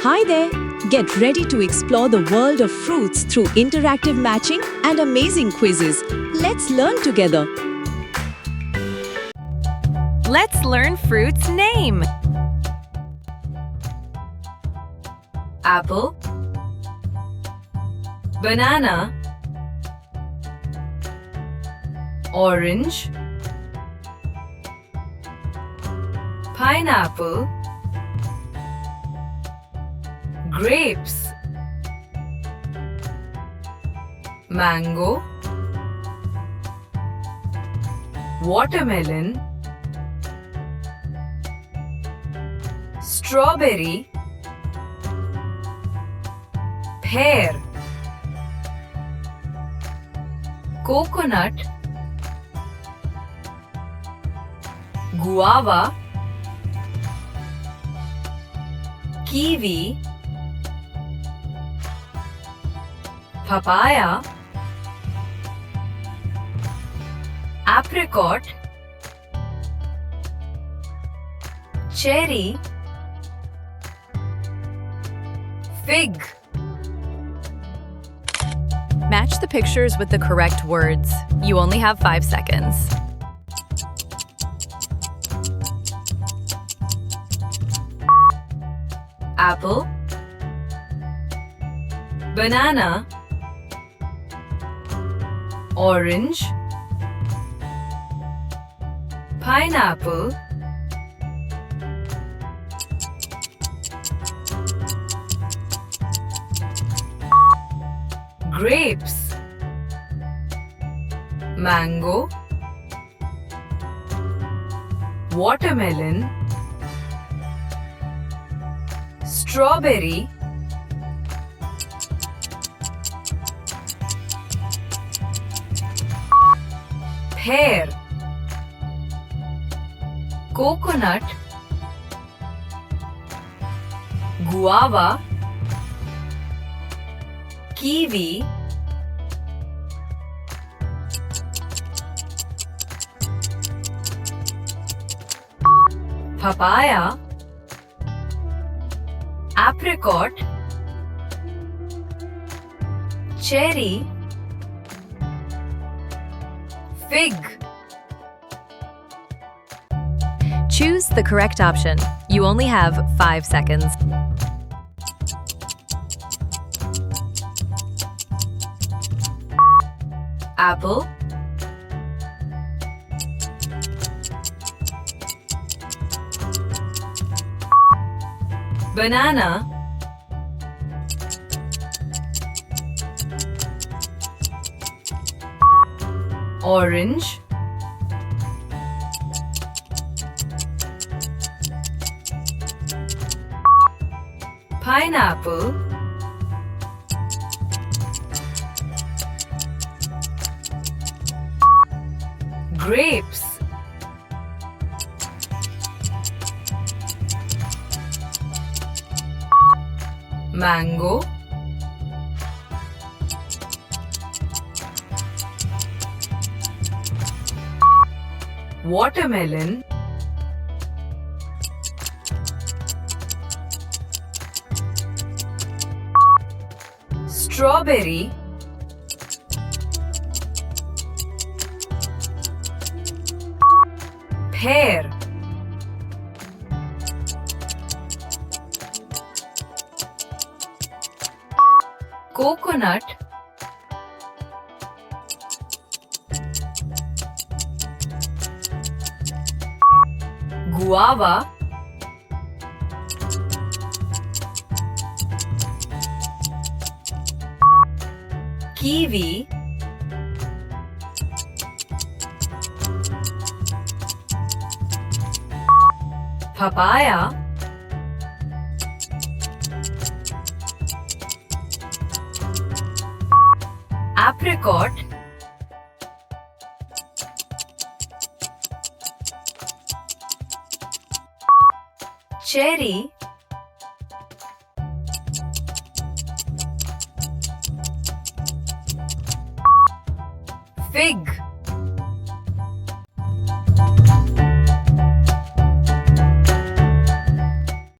Hi there! Get ready to explore the world of fruits through interactive matching and amazing quizzes. Let's learn together. Let's learn fruits' name. Apple, banana, orange, pineapple, grapes, mango, watermelon, strawberry, pear, coconut, guava, kiwi, papaya, apricot, cherry, fig. Match the pictures with the correct words. You only have 5 seconds. Apple, banana, orange, pineapple, grapes, mango, watermelon, strawberry, pear, coconut, guava, kiwi, papaya, apricot, cherry, fig. Choose the correct option. You only have 5 seconds. Apple, banana, orange, pineapple, grapes, mango, watermelon, strawberry, pear, coconut, guava, kiwi, papaya, apricot, cherry, fig.